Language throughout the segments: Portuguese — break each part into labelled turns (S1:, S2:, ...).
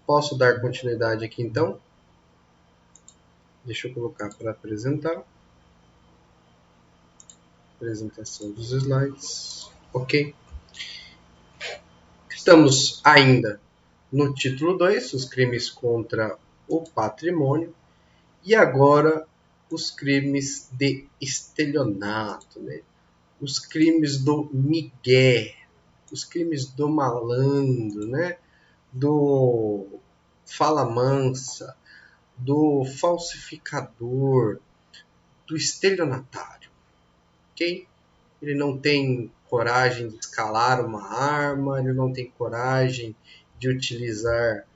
S1: Posso dar continuidade aqui então? Deixa eu colocar para apresentar. Apresentação dos slides. Ok. Estamos ainda no título 2, os crimes contra o patrimônio. E agora, os crimes de estelionato, né? Os crimes do migué, os crimes do malandro, né? Do fala mansa, do falsificador, do estelionatário, ok? Ele não tem coragem de escalar uma arma, ele não tem coragem de utilizar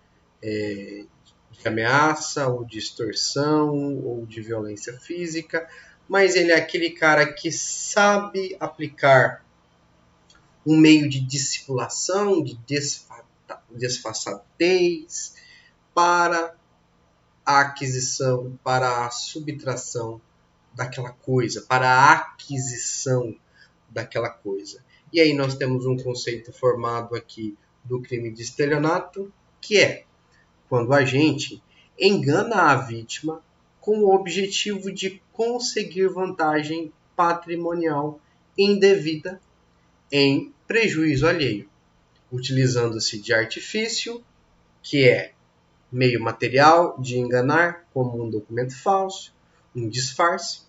S1: de ameaça, ou de extorsão, ou de violência física, mas ele é aquele cara que sabe aplicar um meio de dissimulação, de desfaçatez, para a aquisição, para a subtração daquela coisa, para a aquisição daquela coisa. E aí nós temos um conceito formado aqui do crime de estelionato, que é quando a gente engana a vítima com o objetivo de conseguir vantagem patrimonial indevida em prejuízo alheio, utilizando-se de artifício, que é meio material de enganar, como um documento falso, um disfarce,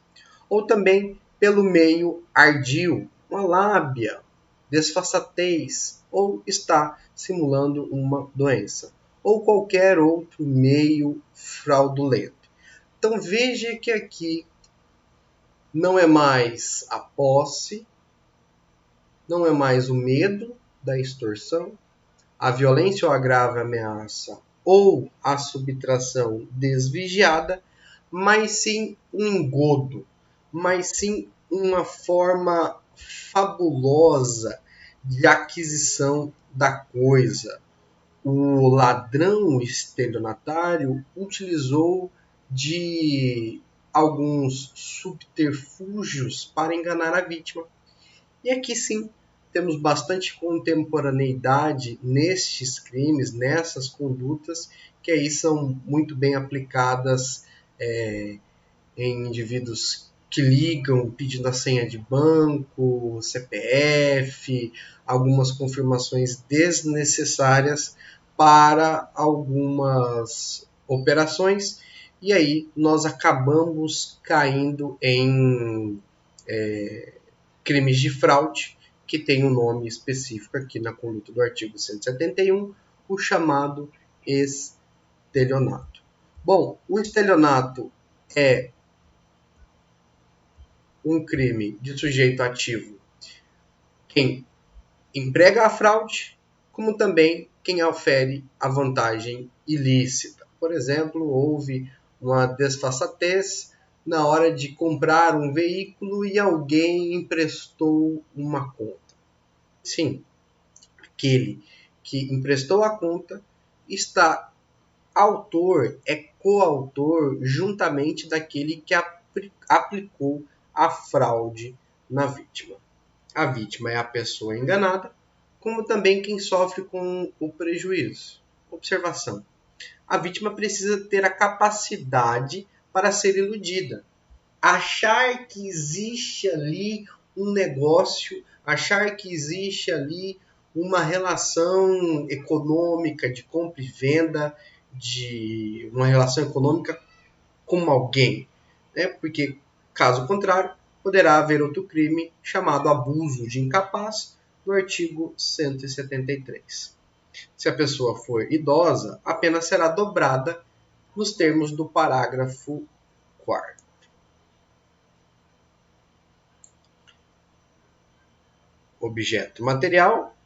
S1: ou também pelo meio ardio, uma lábia, desfaçatez, ou está simulando uma doença, ou qualquer outro meio fraudulento. Então veja que aqui não é mais a posse, não é mais o medo da extorsão, a violência ou agravo, ameaça ou a subtração desvigiada, mas sim um engodo, mas sim uma forma fabulosa de aquisição da coisa. O ladrão estelionatário utilizou de alguns subterfúgios para enganar a vítima. E aqui sim temos bastante contemporaneidade nestes crimes, nessas condutas, que aí são muito bem aplicadas em indivíduos que ligam pedindo a senha de banco, CPF, algumas confirmações desnecessárias para algumas operações, e aí nós acabamos caindo em crimes de fraude, que tem um nome específico aqui na conduta do artigo 171, o chamado estelionato. Bom, o estelionato é um crime de sujeito ativo quem emprega a fraude, como também quem ofere a vantagem ilícita. Por exemplo, houve uma desfaçatez na hora de comprar um veículo e alguém emprestou uma conta. Sim, aquele que emprestou a conta está autor, é coautor juntamente daquele que aplicou a fraude na vítima. A vítima é a pessoa enganada, como também quem sofre com o prejuízo. Observação: a vítima precisa ter a capacidade para ser iludida. Achar que existe ali um negócio, achar que existe ali uma relação econômica de compra e venda, de uma relação econômica com alguém, né? Porque, caso contrário, poderá haver outro crime chamado abuso de incapaz, no artigo 173. Se a pessoa for idosa, a pena será dobrada nos termos do parágrafo 4º. Objeto material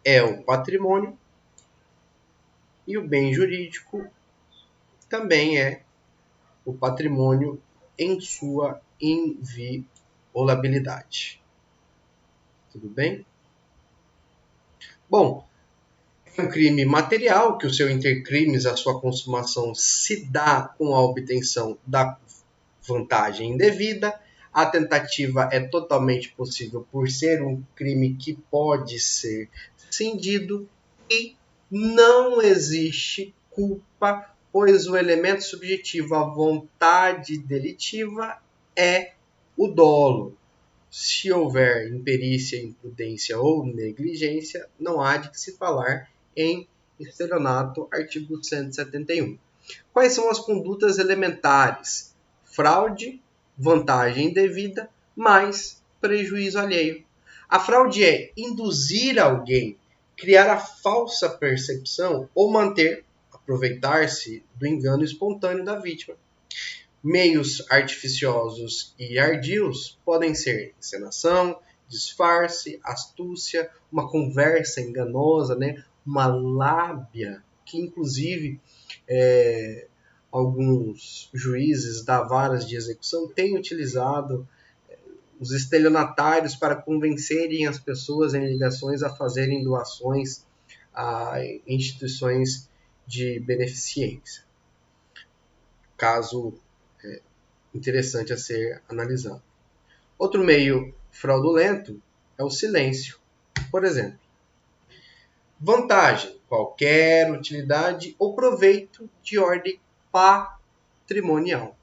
S1: é o patrimônio e o bem jurídico também é o patrimônio em sua inviolabilidade. Tudo bem? Bom, é um crime material que o seu intercrimes, a sua consumação, se dá com a obtenção da vantagem indevida. A tentativa é totalmente possível por ser um crime que pode ser cindido e não existe culpa, pois o elemento subjetivo, a vontade delitiva, é o dolo. Se houver imperícia, imprudência ou negligência, não há de se falar em estelionato, artigo 171. Quais são as condutas elementares? Fraude, vantagem indevida, mais prejuízo alheio. A fraude é induzir alguém, criar a falsa percepção ou manter, aproveitar-se do engano espontâneo da vítima. Meios artificiosos e ardios podem ser encenação, disfarce, astúcia, uma conversa enganosa, né? Uma lábia, que inclusive alguns juízes da varas de execução têm utilizado os estelionatários para convencerem as pessoas em ligações a fazerem doações a instituições de beneficência. Caso interessante a ser analisado. Outro meio fraudulento é o silêncio. Por exemplo, vantagem, qualquer utilidade ou proveito de ordem patrimonial.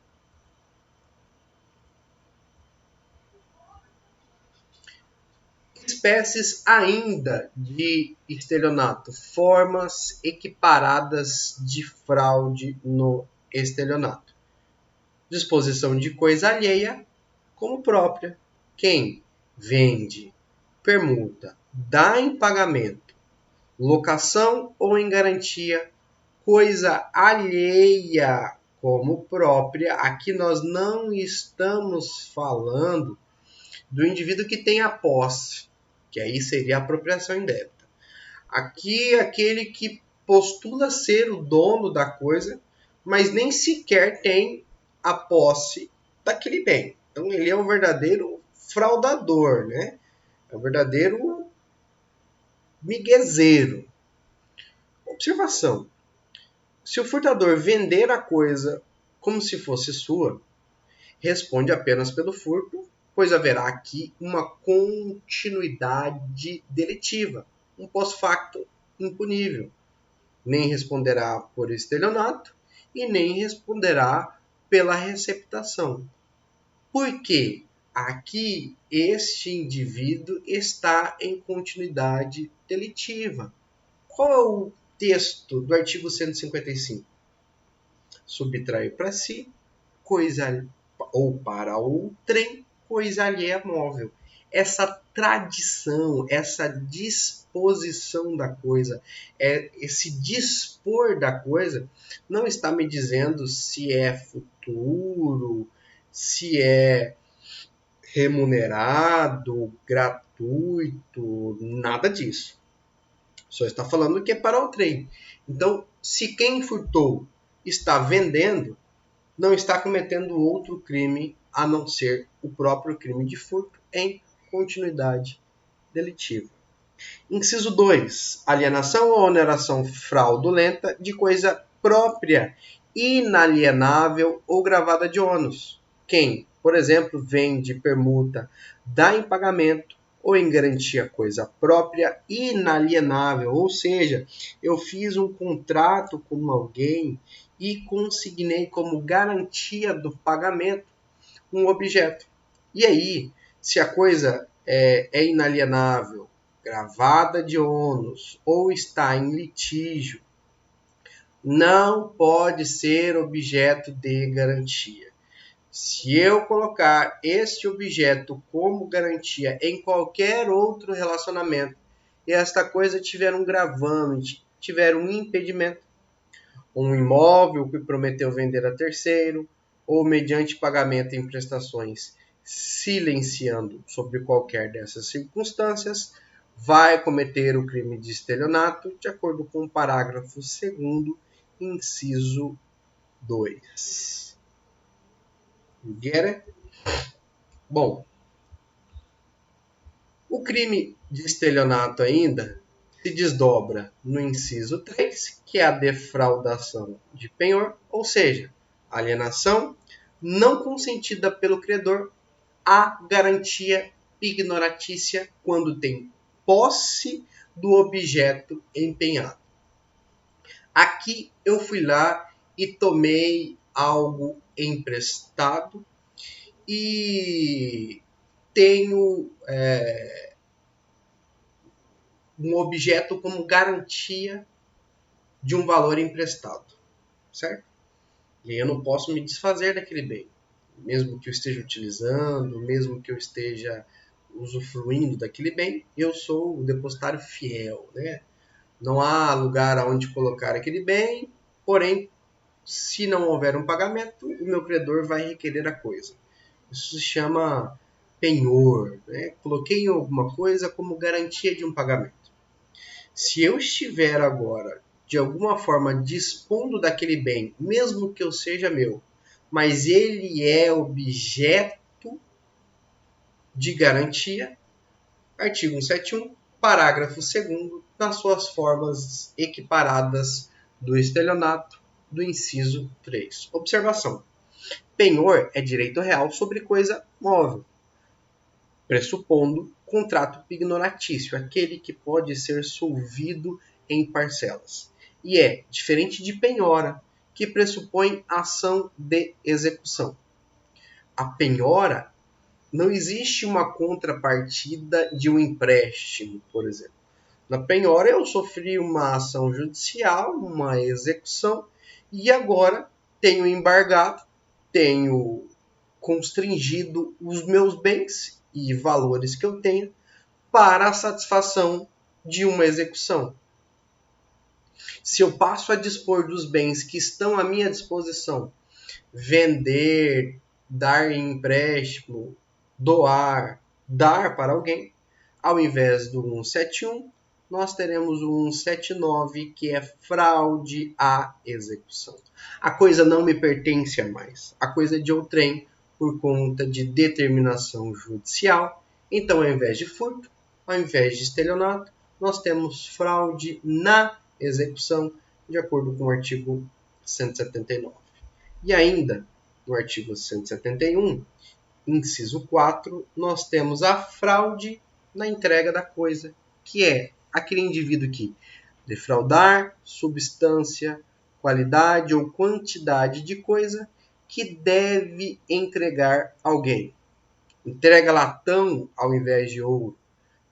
S1: Espécies ainda de estelionato, formas equiparadas de fraude no estelionato. Disposição de coisa alheia como própria. Quem vende, permuta, dá em pagamento, locação ou em garantia, coisa alheia como própria. Aqui nós não estamos falando do indivíduo que tem a posse, que aí seria a apropriação indébita. Aqui é aquele que postula ser o dono da coisa, mas nem sequer tem a posse daquele bem. Então ele é um verdadeiro fraudador, né? É um verdadeiro miguezeiro. Observação. Se o furtador vender a coisa como se fosse sua, responde apenas pelo furto, pois haverá aqui uma continuidade delitiva, um pós-facto impunível. Nem responderá por estelionato e nem responderá pela receptação. Por quê? Aqui este indivíduo está em continuidade delitiva. Qual é o texto do artigo 155? Subtrair para si coisa ou para outrem coisa alheia móvel. Essa tradição, essa disposição da coisa, esse dispor da coisa, não está me dizendo se é futuro, se é remunerado, gratuito, nada disso. Só está falando que é para outrem. Então, se quem furtou está vendendo, não está cometendo outro crime a não ser o próprio crime de furto em continuidade delitiva. Inciso 2. Alienação ou oneração fraudulenta de coisa própria, inalienável ou gravada de ônus. Quem, por exemplo, vende, permuta, dá em pagamento ou em garantia coisa própria inalienável, ou seja, eu fiz um contrato com alguém e consignei como garantia do pagamento um objeto. E aí, se a coisa é inalienável, gravada de ônus ou está em litígio, não pode ser objeto de garantia. Se eu colocar este objeto como garantia em qualquer outro relacionamento e esta coisa tiver um gravame, tiver um impedimento, um imóvel que prometeu vender a terceiro, ou mediante pagamento em prestações silenciando sobre qualquer dessas circunstâncias, vai cometer o crime de estelionato, de acordo com o parágrafo 2º, inciso 2. Get it? Bom, o crime de estelionato ainda se desdobra no inciso 3, que é a defraudação de penhor, ou seja, alienação não consentida pelo credor à garantia ignoratícia quando tem posse do objeto empenhado. Aqui Aqui eu fui lá e tomei algo emprestado e tenho um objeto como garantia de um valor emprestado, certo? E eu não posso me desfazer daquele bem, mesmo que eu esteja utilizando, mesmo que eu esteja usufruindo daquele bem, eu sou o depositário fiel, né? Não há lugar aonde colocar aquele bem, porém, se não houver um pagamento, o meu credor vai requerer a coisa. Isso se chama penhor, né? Coloquei alguma coisa como garantia de um pagamento. Se eu estiver agora, de alguma forma, dispondo daquele bem, mesmo que eu seja meu, mas ele é objeto de garantia, artigo 171, parágrafo 2º, nas suas formas equiparadas do estelionato, do inciso 3. Observação. Penhor é direito real sobre coisa móvel, pressupondo contrato pignoratício, aquele que pode ser solvido em parcelas. E é diferente de penhora, que pressupõe ação de execução. A penhora não existe uma contrapartida de um empréstimo, por exemplo. Na penhora eu sofri uma ação judicial, uma execução, e agora tenho embargado, tenho constringido os meus bens e valores que eu tenho para a satisfação de uma execução. Se eu passo a dispor dos bens que estão à minha disposição, vender, dar em empréstimo, doar, dar para alguém, ao invés do 171, nós teremos o 179, que é fraude à execução. A coisa não me pertence mais. A coisa é de outrem por conta de determinação judicial. Então, ao invés de furto, ao invés de estelionato, nós temos fraude na execução, de acordo com o artigo 179. E ainda, no artigo 171, inciso 4, nós temos a fraude na entrega da coisa, que é aquele indivíduo que defraudar substância, qualidade ou quantidade de coisa que deve entregar alguém. Entrega latão ao invés de ouro,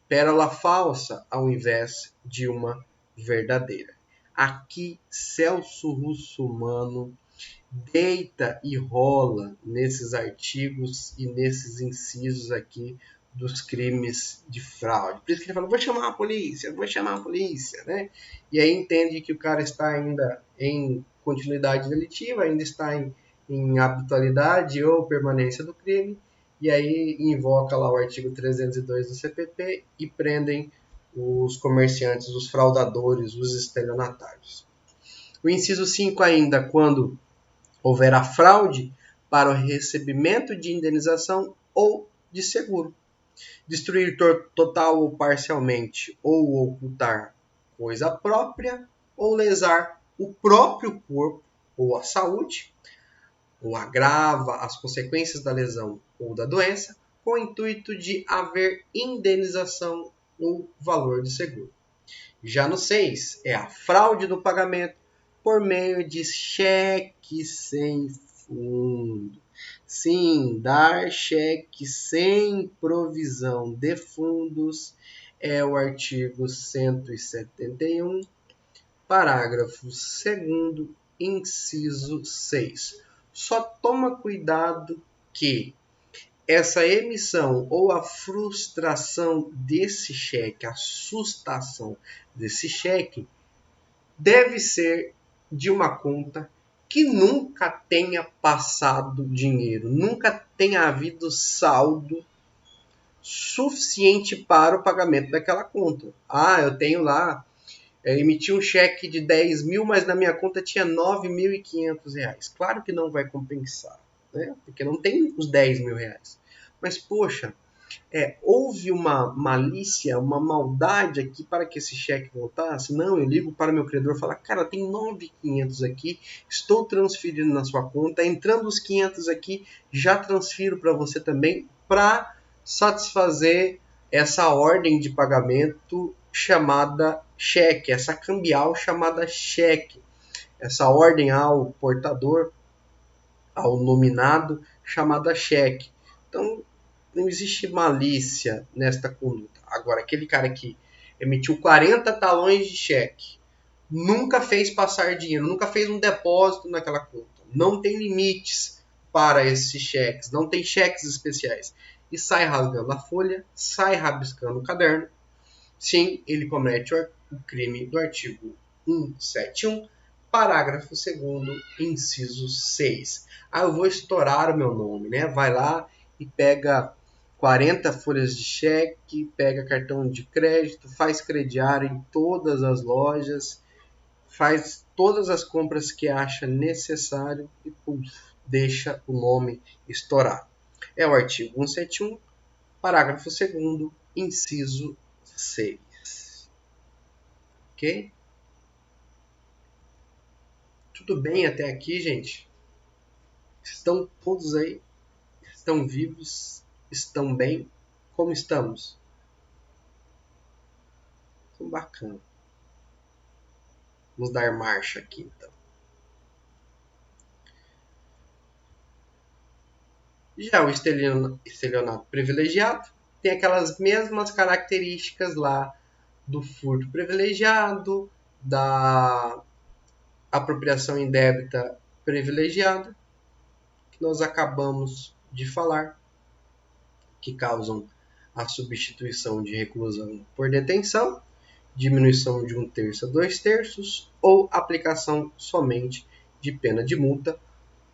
S1: pérola falsa ao invés de uma verdadeira. Aqui, Celso Russomano deita e rola nesses artigos e nesses incisos aqui dos crimes de fraude. Por isso que ele fala, vou chamar a polícia, né? E aí entende que o cara está ainda em continuidade delitiva, ainda está em habitualidade ou permanência do crime, e aí invoca lá o artigo 302 do CPP e prendem os comerciantes, os fraudadores, os estelionatários. O inciso 5 ainda, quando houver a fraude para o recebimento de indenização ou de seguro. Destruir total ou parcialmente, ou ocultar coisa própria, ou lesar o próprio corpo ou a saúde, ou agrava as consequências da lesão ou da doença, com o intuito de haver indenização ou valor de seguro. Já no 6, é a fraude do pagamento por meio de cheque sem fundo. Sim, dar cheque sem provisão de fundos é o artigo 171, parágrafo 2º, inciso 6. Só toma cuidado que essa emissão ou a frustração desse cheque, a sustação desse cheque, deve ser de uma conta que nunca tenha passado dinheiro, nunca tenha havido saldo suficiente para o pagamento daquela conta. Eu tenho lá, emiti um cheque de 10 mil, mas na minha conta tinha 9.500 reais. Claro que não vai compensar, né? Porque não tem os 10 mil reais. Mas, poxa, houve uma malícia, uma maldade aqui para que esse cheque voltasse? Não, eu ligo para o meu credor e falo, cara, tem 9.500 aqui, estou transferindo na sua conta, entrando os 500 aqui, já transfiro para você também, para satisfazer essa ordem de pagamento chamada cheque, essa cambial chamada cheque. essa ordem ao portador, ao nominado, chamada cheque. Então, não existe malícia nesta conduta. Agora, aquele cara que emitiu 40 talões de cheque, nunca fez passar dinheiro, nunca fez um depósito naquela conta, não tem limites para esses cheques, não tem cheques especiais, e sai rasgando a folha, sai rabiscando o caderno, sim, ele comete o crime do artigo 171, parágrafo 2º, inciso 6. Eu vou estourar o meu nome, né? Vai lá e pega 40 folhas de cheque, pega cartão de crédito, faz crediário em todas as lojas, faz todas as compras que acha necessário e deixa o nome estourar. É o artigo 171, parágrafo 2º, inciso 6. Ok? Tudo bem até aqui, gente? Estão todos aí? Estão vivos? Estão bem? Como estamos? Bacana. Vamos dar marcha aqui, então. Já o estelionato privilegiado tem aquelas mesmas características lá do furto privilegiado, da apropriação indébita privilegiada, que nós acabamos de falar, que causam a substituição de reclusão por detenção, diminuição de 1/3 a 2/3 ou aplicação somente de pena de multa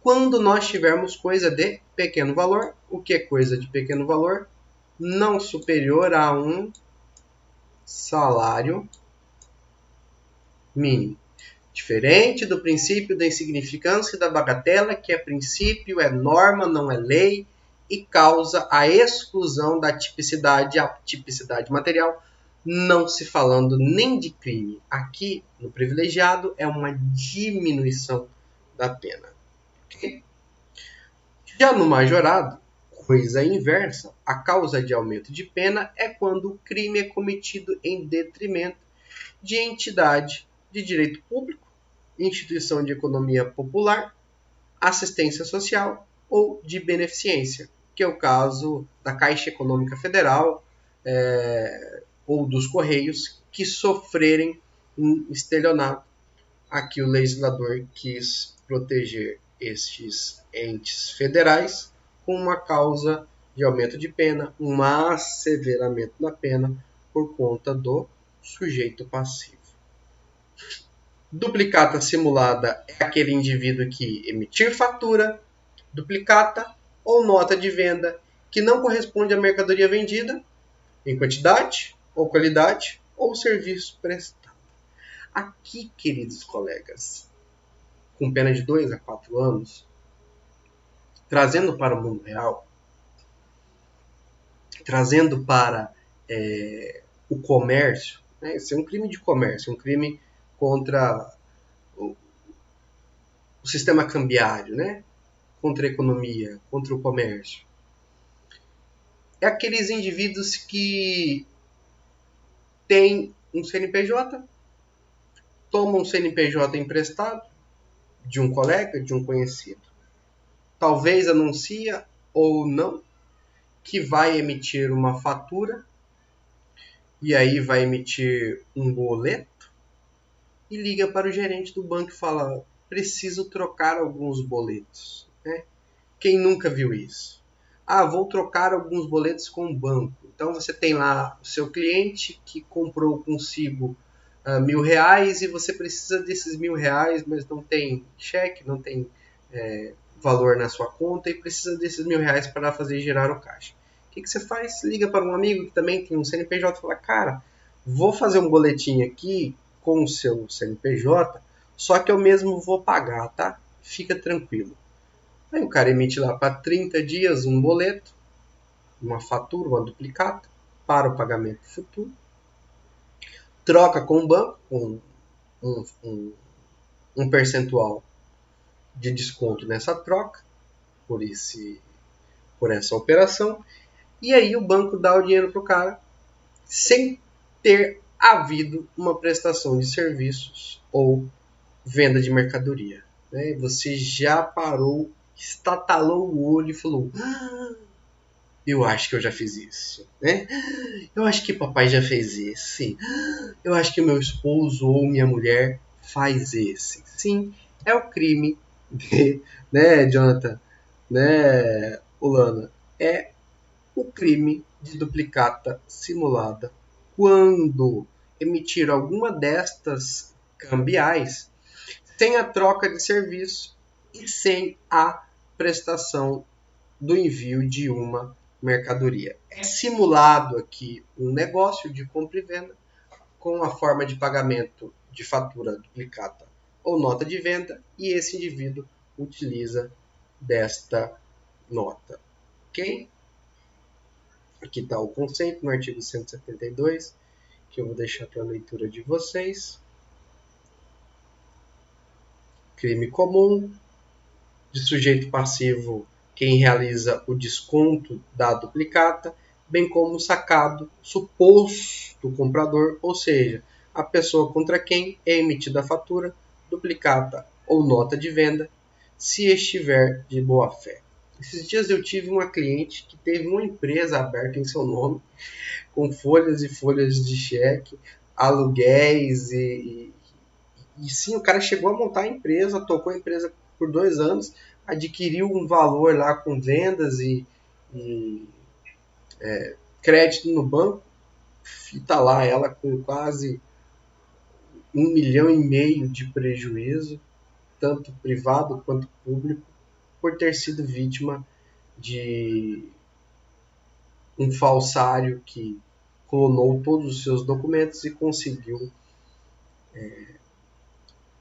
S1: quando nós tivermos coisa de pequeno valor. O que é coisa de pequeno valor? Não superior a um salário mínimo. Diferente do princípio da insignificância e da bagatela, que é princípio, é norma, não é lei, e causa a exclusão da tipicidade, a tipicidade material, não se falando nem de crime. Aqui, no privilegiado, é uma diminuição da pena. Okay? Já no majorado, coisa inversa, a causa de aumento de pena é quando o crime é cometido em detrimento de entidade de direito público, instituição de economia popular, assistência social ou de beneficência, que é o caso da Caixa Econômica Federal ou dos Correios, que sofrerem um estelionato. Aqui o legislador quis proteger estes entes federais com uma causa de aumento de pena, um asseveramento da pena por conta do sujeito passivo. Duplicata simulada é aquele indivíduo que emitir fatura, duplicata ou nota de venda que não corresponde à mercadoria vendida em quantidade ou qualidade ou serviço prestado. Aqui, queridos colegas, com pena de 2 a 4 anos, trazendo para o mundo real, trazendo para o comércio, né? Isso é um crime de comércio, um crime contra o sistema cambiário, né? Contra a economia, contra o comércio. É aqueles indivíduos que têm um CNPJ, tomam um CNPJ emprestado de um colega, de um conhecido, talvez anuncia ou não que vai emitir uma fatura e aí vai emitir um boleto e liga para o gerente do banco e fala: preciso trocar alguns boletos. Né? Quem nunca viu isso? Vou trocar alguns boletos com o banco. Então você tem lá o seu cliente que comprou consigo R$1.000 e você precisa desses R$1.000, mas não tem cheque, não tem valor na sua conta e precisa desses R$1.000 para fazer girar o caixa. O que você faz? Liga para um amigo que também tem um CNPJ e fala: cara, vou fazer um boletim aqui com o seu CNPJ, só que eu mesmo vou pagar, tá? Fica tranquilo. Aí o cara emite lá para 30 dias um boleto, uma fatura, uma duplicata, para o pagamento futuro, troca com o banco um percentual de desconto nessa troca, por essa operação, e aí o banco dá o dinheiro para o cara sem ter havido uma prestação de serviços ou venda de mercadoria. Né? Você já parou, estatalou o olho e falou: eu acho que eu já fiz isso. Né? Eu acho que papai já fez esse. Eu acho que meu esposo ou minha mulher faz esse. Sim, é o crime de, né, Jonathan, né, Ulana? É o crime de duplicata simulada quando emitir alguma destas cambiais sem a troca de serviço e sem a prestação do envio de uma mercadoria. É simulado aqui um negócio de compra e venda com a forma de pagamento de fatura duplicata ou nota de venda e esse indivíduo utiliza desta nota. Ok? Aqui está o conceito no artigo 172, que eu vou deixar para a leitura de vocês. Crime comum, de sujeito passivo quem realiza o desconto da duplicata, bem como o sacado suposto comprador, ou seja, a pessoa contra quem é emitida a fatura, duplicata ou nota de venda, se estiver de boa fé. Esses dias eu tive uma cliente que teve uma empresa aberta em seu nome, com folhas e folhas de cheque, aluguéis e sim, o cara chegou a montar a empresa, tocou a empresa por 2 anos, adquiriu um valor lá com vendas e crédito no banco, e tá lá ela com quase 1,5 milhão de prejuízo, tanto privado quanto público, por ter sido vítima de um falsário que clonou todos os seus documentos e conseguiu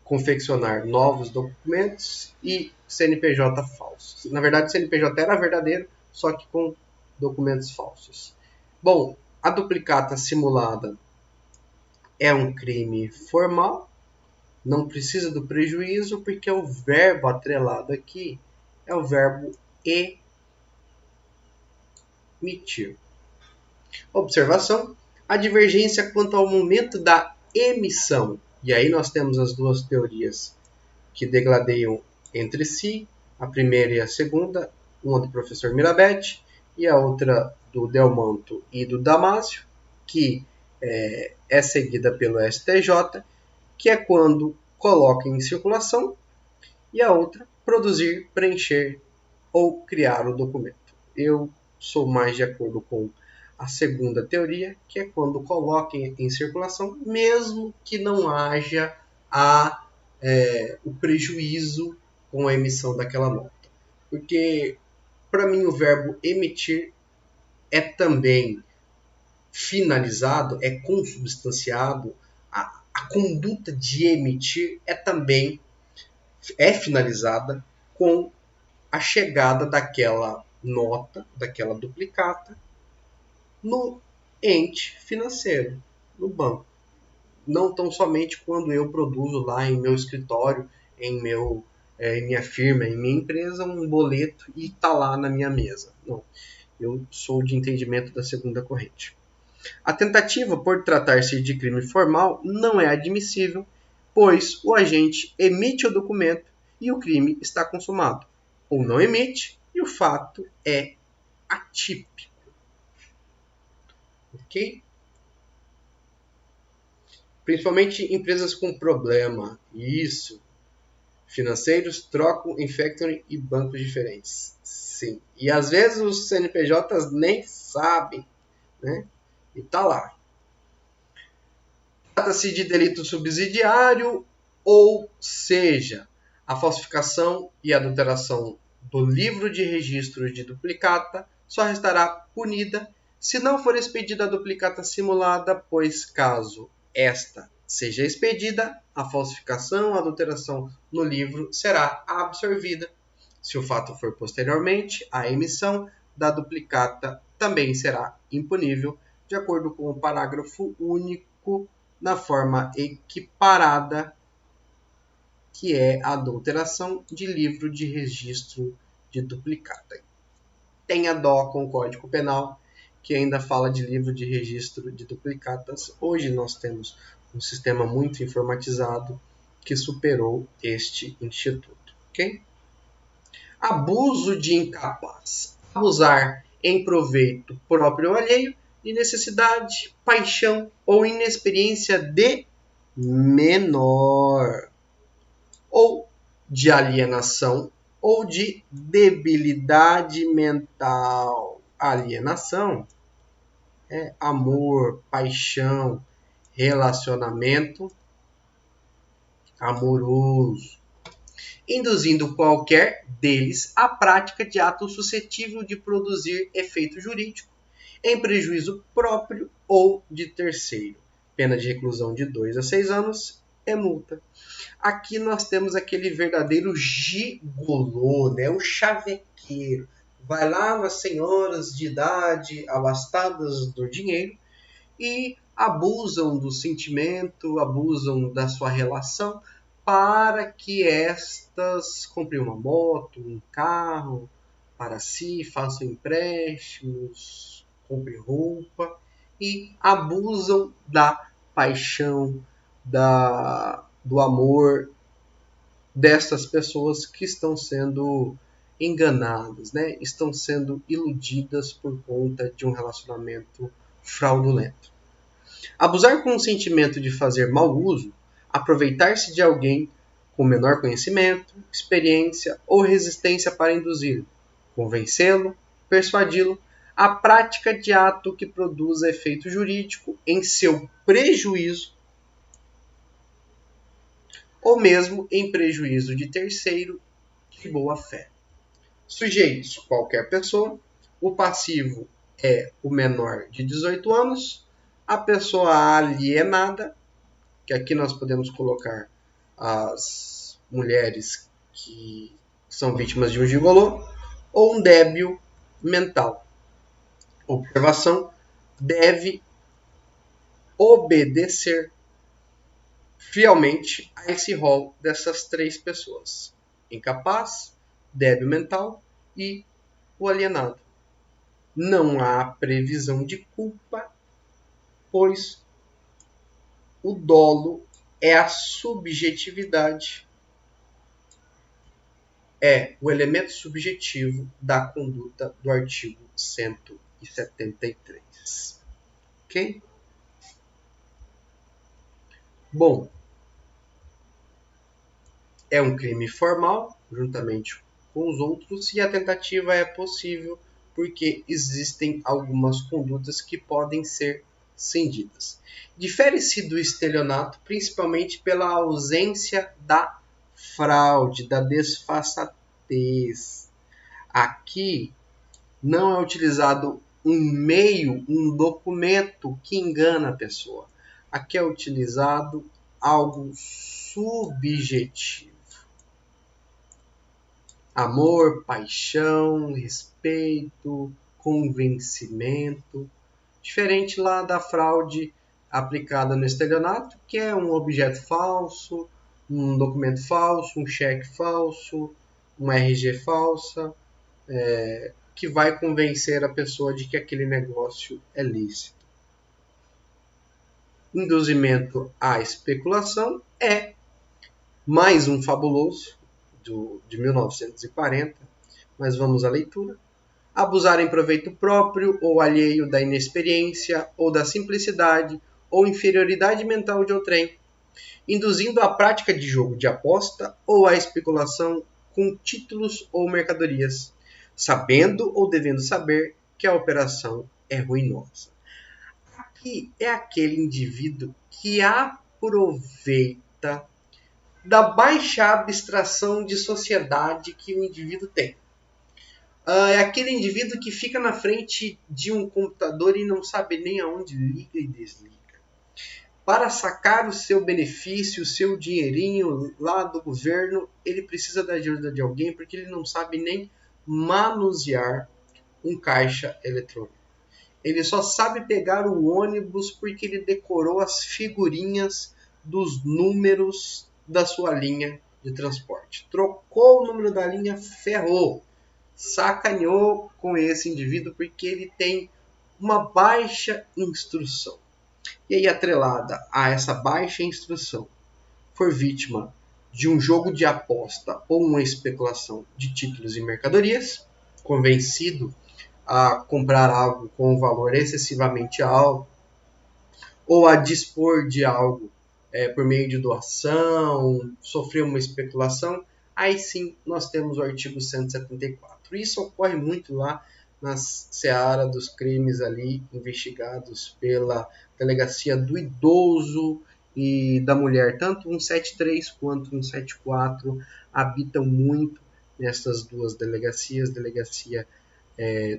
S1: confeccionar novos documentos e CNPJ falsos. Na verdade, o CNPJ era verdadeiro, só que com documentos falsos. Bom, a duplicata simulada é um crime formal, não precisa do prejuízo, porque o verbo atrelado aqui é o verbo emitir. Observação: a divergência quanto ao momento da emissão. E aí nós temos as duas teorias que degladeiam entre si, a primeira e a segunda, uma do professor Mirabete e a outra do Delmanto e do Damásio, que é seguida pelo STJ, que é quando coloca em circulação, e a outra, produzir, preencher ou criar o documento. Eu sou mais de acordo com a segunda teoria, que é quando coloca em circulação, mesmo que não haja o prejuízo com a emissão daquela nota. Porque, para mim, o verbo emitir é também finalizado, é consubstanciado, a conduta de emitir também finalizada com a chegada daquela nota, daquela duplicata, no ente financeiro, no banco. Não tão somente quando eu produzo lá em meu escritório, em minha firma, em minha empresa, um boleto e está lá na minha mesa. Não, eu sou de entendimento da segunda corrente. A tentativa, por tratar-se de crime formal, não é admissível, pois o agente emite o documento e o crime está consumado, ou não emite e o fato é atípico. Ok? Principalmente empresas com problema, isso, financeiros trocam em factoring e bancos diferentes. Sim. E às vezes os CNPJs nem sabem, né? E tá lá. Trata-se de delito subsidiário, ou seja, a falsificação e adulteração do livro de registro de duplicata só restará punida se não for expedida a duplicata simulada, pois caso esta seja expedida, a falsificação, a adulteração no livro será absorvida. Se o fato for posteriormente à emissão da duplicata, também será impunível, de acordo com o parágrafo único na forma equiparada, que é a adulteração de livro de registro de duplicata. Tenha dó com o Código Penal, que ainda fala de livro de registro de duplicatas. Hoje nós temos um sistema muito informatizado que superou este instituto. Ok? Abuso de incapaz. Abusar em proveito próprio ou alheio de necessidade, paixão ou inexperiência de menor, ou de alienação ou de debilidade mental. Alienação é amor, paixão, relacionamento amoroso, induzindo qualquer deles à prática de ato suscetível de produzir efeito jurídico em prejuízo próprio ou de terceiro. Pena de reclusão de 2 a 6 anos é multa. Aqui nós temos aquele verdadeiro gigolô, né? O chavequeiro. Vai lá nas senhoras de idade abastadas do dinheiro e abusam do sentimento, abusam da sua relação para que estas comprem uma moto, um carro para si, façam empréstimos, comprem roupa e abusam da paixão, do amor destas pessoas que estão sendo enganadas, né? Estão sendo iludidas por conta de um relacionamento fraudulento. Abusar com o sentimento de fazer mau uso, aproveitar-se de alguém com menor conhecimento, experiência ou resistência para induzir, convencê-lo, persuadi-lo à prática de ato que produza efeito jurídico em seu prejuízo ou mesmo em prejuízo de terceiro de boa fé. Sujeitos: qualquer pessoa. O passivo é o menor de 18 anos. A pessoa alienada, que aqui nós podemos colocar as mulheres que são vítimas de um gigolô, ou um débil mental. Observação: deve obedecer fielmente a esse rol dessas 3 pessoas: incapaz, débil mental e o alienado. Não há previsão de culpa, pois o dolo é a subjetividade, é o elemento subjetivo da conduta do artigo 173. Ok? Bom, é um crime formal, juntamente com os outros, e a tentativa é possível porque existem algumas condutas que podem ser cindidas. Difere-se do estelionato principalmente pela ausência da fraude, da desfaçatez. Aqui não é utilizado um meio, um documento que engana a pessoa. Aqui é utilizado algo subjetivo. Amor, paixão, respeito, convencimento. Diferente lá da fraude aplicada no estelionato, que é um objeto falso, um documento falso, um cheque falso, um RG falsa, que vai convencer a pessoa de que aquele negócio é lícito. Induzimento à especulação é mais um fabuloso de 1940, mas vamos à leitura. Abusar em proveito próprio ou alheio da inexperiência ou da simplicidade ou inferioridade mental de outrem, induzindo a prática de jogo de aposta ou a especulação com títulos ou mercadorias, sabendo ou devendo saber que a operação é ruinosa. Aqui é aquele indivíduo que aproveita da baixa abstração de sociedade que o indivíduo tem. É aquele indivíduo que fica na frente de um computador e não sabe nem aonde liga e desliga. Para sacar o seu benefício, o seu dinheirinho lá do governo, ele precisa da ajuda de alguém porque ele não sabe nem manusear um caixa eletrônico. Ele só sabe pegar o ônibus porque ele decorou as figurinhas dos números da sua linha de transporte. Trocou o número da linha, ferrou. Sacaneou com esse indivíduo porque ele tem uma baixa instrução. E aí, atrelada a essa baixa instrução, for vítima de um jogo de aposta ou uma especulação de títulos e mercadorias, convencido a comprar algo com um valor excessivamente alto, ou a dispor de algo por meio de doação, sofrer uma especulação, aí sim nós temos o artigo 174. Isso ocorre muito lá na seara dos crimes ali investigados pela Delegacia do Idoso e da Mulher. Tanto 173 quanto 174 habitam muito nessas duas delegacias, delegacia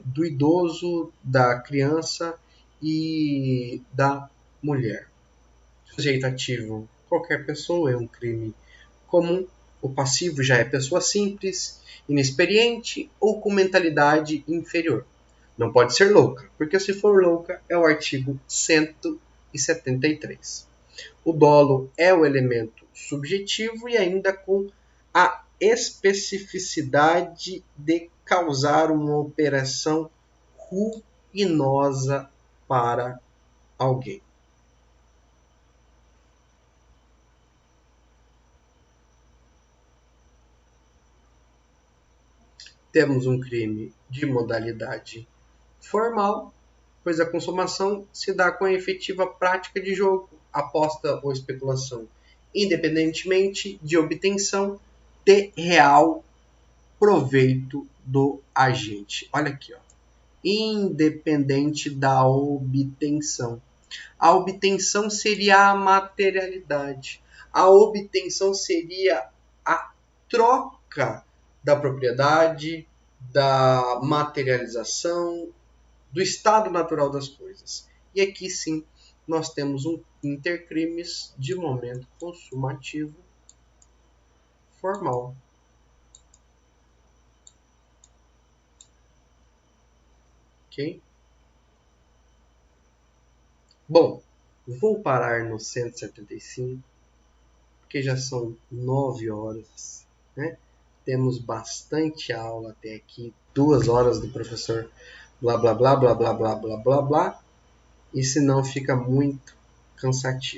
S1: do idoso, da criança e da mulher. Sujeito ativo, qualquer pessoa, é um crime comum. O passivo já é pessoa simples, inexperiente ou com mentalidade inferior. Não pode ser louca, porque se for louca é o artigo 173. O dolo é o elemento subjetivo e ainda com a especificidade de causar uma operação ruinosa para alguém. Temos um crime de modalidade formal, pois a consumação se dá com a efetiva prática de jogo, aposta ou especulação, independentemente de obtenção de real proveito do agente. Olha aqui, ó. Independente da obtenção. A obtenção seria a materialidade. A obtenção seria a troca da propriedade, da materialização, do estado natural das coisas. E aqui sim nós temos um intercrimes de momento consumativo formal. Ok? Bom, vou parar no 175, porque já são 9 horas, né? Temos bastante aula até aqui, 2 horas do professor blá blá blá blá blá blá blá blá blá, e senão fica muito cansativo.